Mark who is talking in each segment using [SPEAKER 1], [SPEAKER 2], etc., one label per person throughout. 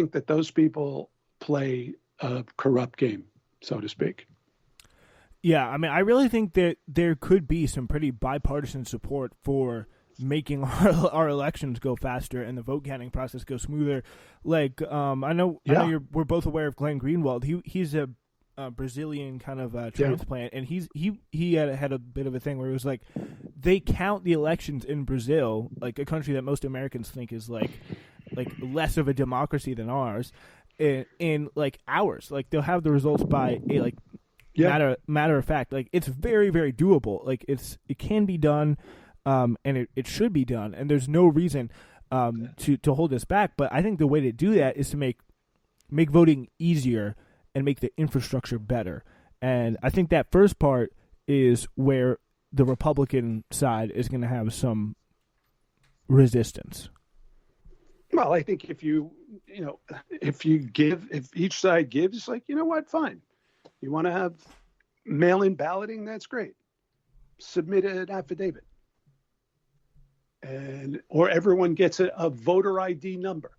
[SPEAKER 1] think that those people play a corrupt game, so to speak.
[SPEAKER 2] Yeah, I mean, I really think that there could be some pretty bipartisan support for making our elections go faster and the vote counting process go smoother. Like, I know we're both aware of Glenn Greenwald. He's a Brazilian kind of transplant, and he had a bit of a thing where it was like they count the elections in Brazil, like a country that most Americans think is like less of a democracy than ours, in like hours. Like they'll have the results by matter of fact. Like it's very, very doable. Like it can be done, and it should be done, and there's no reason to hold us back. But I think the way to do that is to make voting easier and make the infrastructure better. And I think that first part is where the Republican side is going to have some resistance.
[SPEAKER 1] Well, I think if each side gives, like, you know what, fine. You want to have mail-in balloting, that's great. Submit an affidavit. Or everyone gets a voter ID number.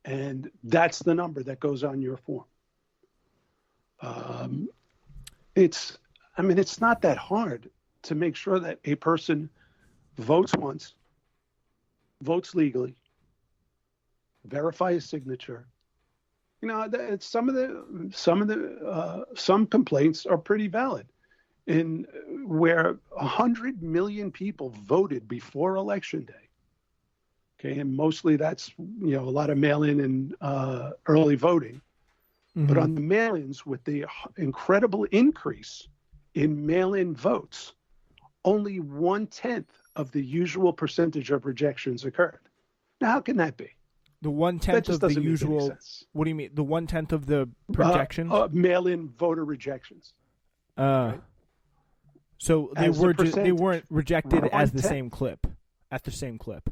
[SPEAKER 1] And that's the number that goes on your form. It's not that hard to make sure that a person votes once, votes legally, verify a signature. You know, some complaints are pretty valid. In where 100 million people voted before Election Day. Okay, and mostly that's, a lot of mail-in and early voting. Mm-hmm. But on the mail-ins, with the incredible increase in mail-in votes, only 1/10 of the usual percentage of rejections occurred. Now, how can that be?
[SPEAKER 2] The 1/10 of the usual. What do you mean? The 1/10 of the projections?
[SPEAKER 1] Mail-in voter rejections.
[SPEAKER 2] Right? So they weren't rejected as the same clip, at the same clip.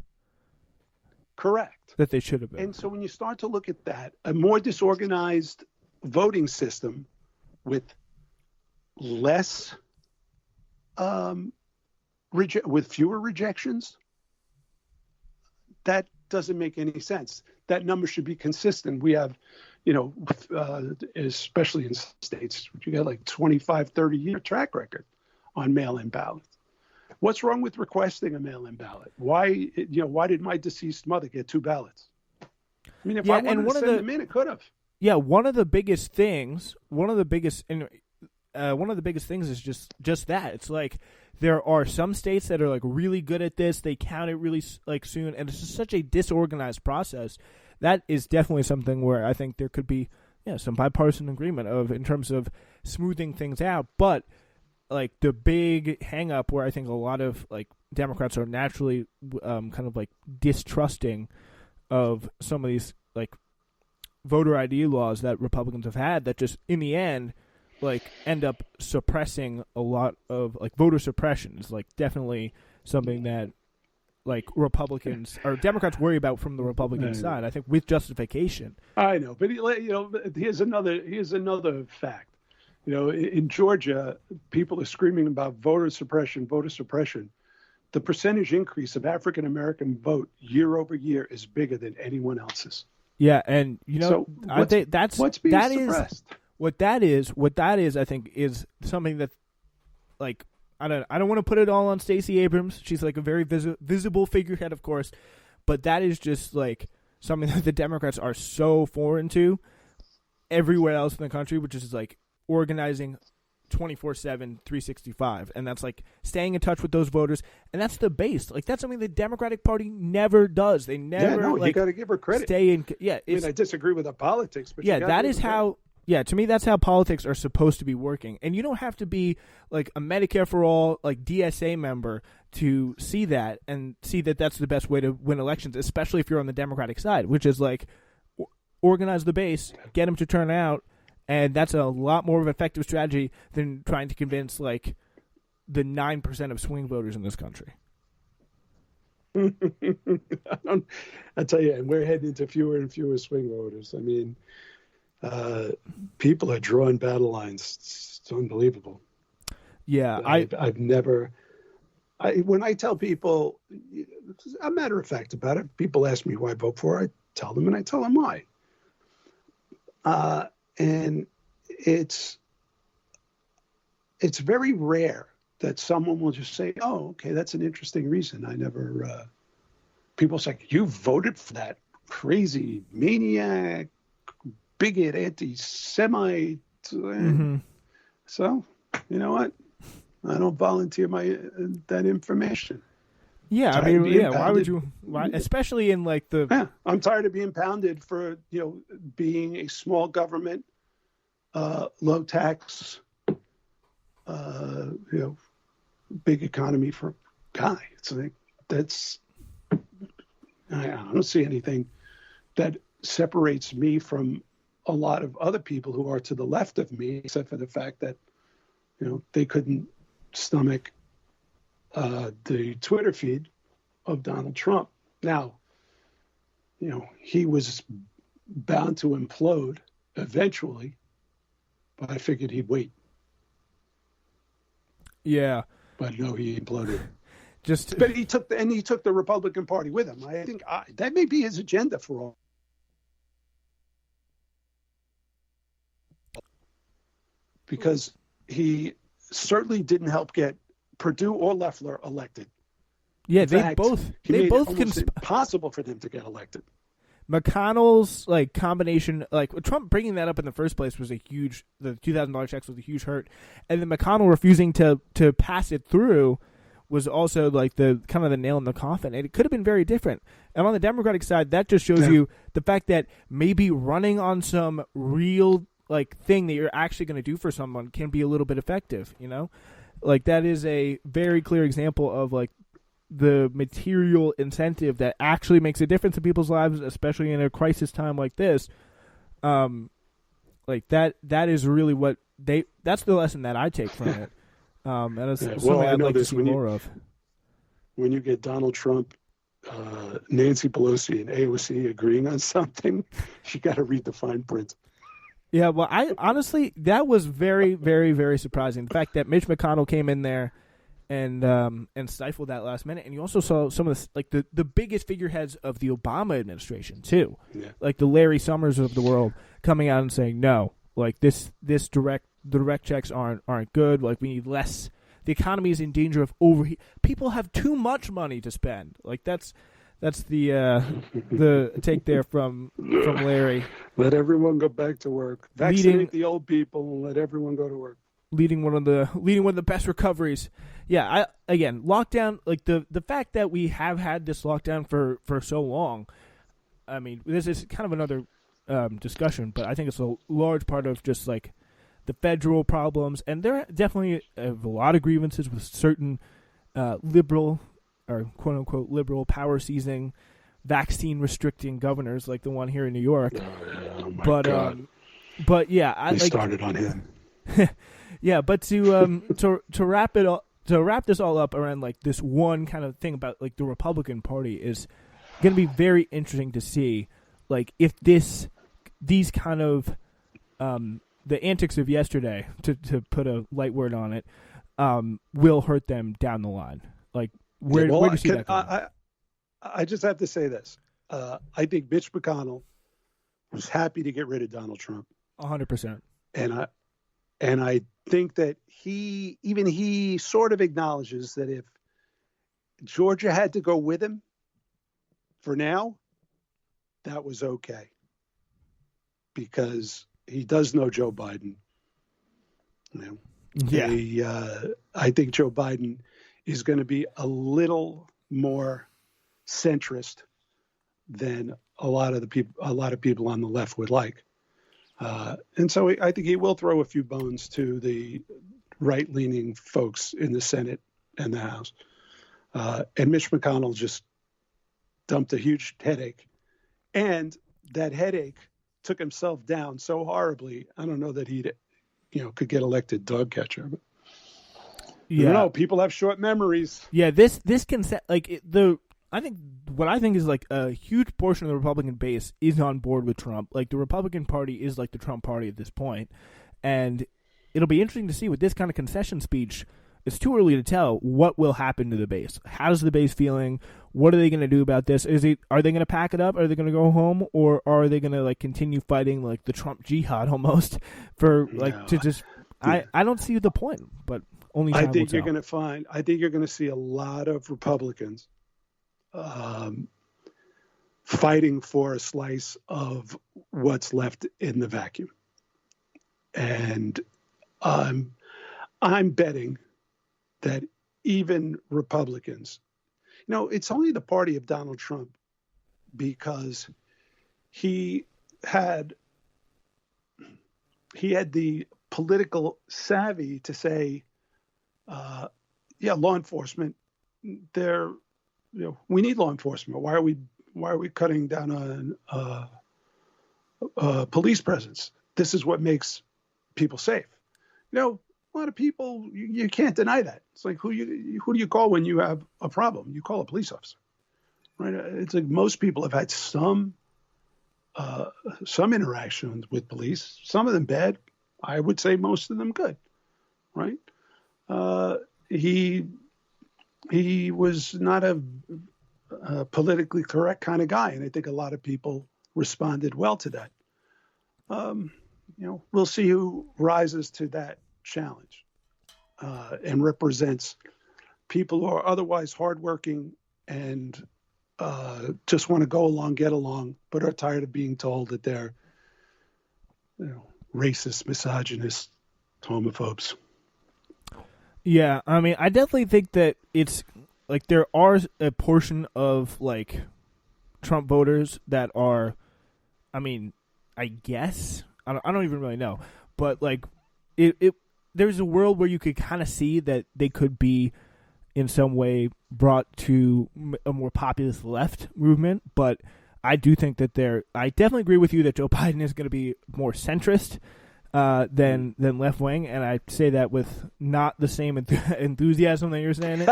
[SPEAKER 1] Correct.
[SPEAKER 2] That they should have been.
[SPEAKER 1] And so when you start to look at that, a more disorganized voting system with less, with fewer rejections, that doesn't make any sense. That number should be consistent. We have, especially in states, you got like 25, 30-year track record on mail-in ballots. What's wrong with requesting a mail-in ballot? Why did my deceased mother get 2 ballots? I mean, if I wanted to send them in, it could have.
[SPEAKER 2] Yeah, one of the biggest things is just that. It's like there are some states that are like really good at this. They count it really like soon, and it's just such a disorganized process. That is definitely something where I think there could be some bipartisan agreement in terms of smoothing things out, but like the big hang up where I think a lot of like Democrats are naturally kind of like distrusting of some of these like voter ID laws that Republicans have had that just in the end like end up suppressing a lot of like voter suppression is like definitely something that like Republicans or Democrats worry about from the Republican side. I think with justification.
[SPEAKER 1] I know, but here's another fact. In Georgia, people are screaming about voter suppression. The percentage increase of African American vote year over year is bigger than anyone else's.
[SPEAKER 2] Yeah, and
[SPEAKER 1] so what's being suppressed?
[SPEAKER 2] What that is, I think, is something that, like, I don't want to put it all on Stacey Abrams. She's like a very visible figurehead, of course, but that is just like something that the Democrats are so foreign to everywhere else in the country, which is like organizing 24/7, 365, and that's like staying in touch with those voters, and that's the base. Like that's something the Democratic Party never does. They never
[SPEAKER 1] you got to give her credit. I disagree with her politics, but
[SPEAKER 2] that is how. Yeah, to me, that's how politics are supposed to be working. And you don't have to be like a Medicare for All, like DSA member to see that and see that that's the best way to win elections, especially if you're on the Democratic side, which is like organize the base, get them to turn out, and that's a lot more of an effective strategy than trying to convince like the 9% of swing voters in this country.
[SPEAKER 1] I tell you, and we're heading into fewer and fewer swing voters. I mean, people are drawing battle lines. It's unbelievable.
[SPEAKER 2] Yeah,
[SPEAKER 1] I've never. When I tell people, I'm matter of fact about it. People ask me who I vote for. tell them, and I tell them why. And it's very rare that someone will just say, "Oh, okay, that's an interesting reason. I never." People say, "You voted for that crazy maniac, bigot, anti-Semite."
[SPEAKER 2] Mm-hmm.
[SPEAKER 1] So, you know what? I don't volunteer that information.
[SPEAKER 2] Yeah, I mean, yeah. Why would you? Why, especially in like the.
[SPEAKER 1] Yeah, I'm tired of being pounded for being a small government, low tax, big economy for guy. It's like I don't see anything that separates me from a lot of other people who are to the left of me, except for the fact that they couldn't stomach the Twitter feed of Donald Trump. Now, he was bound to implode eventually, but I figured he'd wait.
[SPEAKER 2] Yeah.
[SPEAKER 1] But no, he imploded. But he took the Republican Party with him. I think that may be his agenda for all. Because he certainly didn't help get Perdue or Loeffler elected.
[SPEAKER 2] Yeah,
[SPEAKER 1] In fact,
[SPEAKER 2] they
[SPEAKER 1] made
[SPEAKER 2] both
[SPEAKER 1] it almost impossible for them to get elected.
[SPEAKER 2] McConnell's combination, Trump bringing that up in the first place was the $2,000 checks was a huge hurt, and then McConnell refusing to pass it through was also the kind of the nail in the coffin. And it could have been very different. And on the Democratic side, that just shows you the fact that maybe running on some real thing that you're actually going to do for someone can be a little bit effective. That is a very clear example of the material incentive that actually makes a difference in people's lives, especially in a crisis time like this. That is really what that's the lesson that I take from it. And it's something I'd like to see more of.
[SPEAKER 1] When you get Donald Trump, Nancy Pelosi, and AOC agreeing on something, you got to read the fine print.
[SPEAKER 2] Yeah, well, I honestly, that was very, very, very surprising. The fact that Mitch McConnell came in there and stifled that last minute, and you also saw some of the biggest figureheads of the Obama administration too, the Larry Summers of the world coming out and saying no, this direct checks aren't good. We need less. The economy is in danger of overheat. People have too much money to spend. That's the take there from Larry.
[SPEAKER 1] Let everyone go back to work. Vaccinate the old people and let everyone go to work.
[SPEAKER 2] Leading one of the best recoveries. Yeah, lockdown. The fact that we have had this lockdown for so long. I mean, this is kind of another discussion, but I think it's a large part of just the federal problems, and there definitely a lot of grievances with certain liberal or quote unquote liberal power seizing, vaccine restricting governors like the one here in New York.
[SPEAKER 1] Oh my God.
[SPEAKER 2] But yeah,
[SPEAKER 1] they started on him.
[SPEAKER 2] Yeah, but to wrap this all up around this one kind of thing about the Republican Party is going to be very interesting to see if these kind of the antics of yesterday, to put a light word on it, will hurt them down the line. Where do you see that going?
[SPEAKER 1] I just have to say this. I think Mitch McConnell was happy to get rid of Donald Trump.
[SPEAKER 2] 100%.
[SPEAKER 1] And I think that he sort of acknowledges that if Georgia had to go with him for now, that was okay. Because he does know Joe Biden. I think Joe Biden is going to be a little more centrist than a lot of people on the left would like. And so I think he will throw a few bones to the right-leaning folks in the Senate and the House. And Mitch McConnell just dumped a huge headache. And that headache took himself down so horribly, I don't know that he could get elected dog catcher. But no, people have short memories.
[SPEAKER 2] Yeah, this can set I think what I think is a huge portion of the Republican base is on board with Trump. The Republican Party is the Trump Party at this point, and it'll be interesting to see with this kind of concession speech it's too early to tell what will happen to the base. How's the base feeling? What are they going to do about this? Are they going to pack it up? Are they going to go home, or are they going to like continue fighting like the Trump jihad almost for like to just? Yeah. I don't see the point, but only time
[SPEAKER 1] I think
[SPEAKER 2] will
[SPEAKER 1] you're going to find. I think you're going to see a lot of Republicans fighting for a slice of what's left in the vacuum, and I'm betting that even Republicans, it's only the party of Donald Trump because he had the political savvy to say, law enforcement, we need law enforcement. Why are we cutting down on police presence? This is what makes people safe. A lot of people, you can't deny that. It's like, who do you call when you have a problem? You call a police officer, right? It's like most people have had some interactions with police, some of them bad. I would say most of them good, right? He was not a politically correct kind of guy, and I think a lot of people responded well to that. We'll see who rises to that challenge and represents people who are otherwise hardworking and just want to go along, get along, but are tired of being told that they're, racist, misogynist, homophobes.
[SPEAKER 2] Yeah, I mean, I definitely think that it's like there are a portion of like Trump voters that are, I mean, I guess I don't even really know, but like there's a world where you could kind of see that they could be in some way brought to a more populist left movement, but I do think that I definitely agree with you that Joe Biden is going to be more centrist than left wing, and I say that with not the same enthusiasm that you're saying it,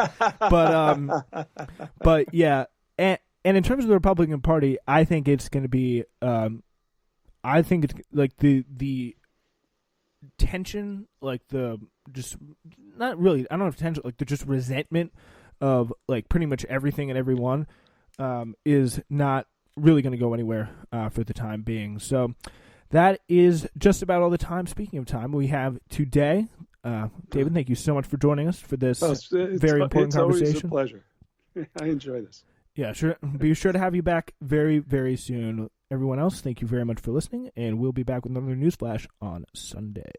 [SPEAKER 2] but yeah, and in terms of the Republican Party, I think it's going to be, I think it's like the tension, like the just not really, I don't have tension, like the just resentment of like pretty much everything and everyone is not really going to go anywhere for the time being. So that is just about all the time, speaking of time, we have today. David, thank you so much for joining us for this very important conversation.
[SPEAKER 1] It's always a pleasure. I enjoy this.
[SPEAKER 2] Yeah, sure. Be sure to have you back very, very soon. Everyone else, thank you very much for listening, and we'll be back with another news flash on Sunday.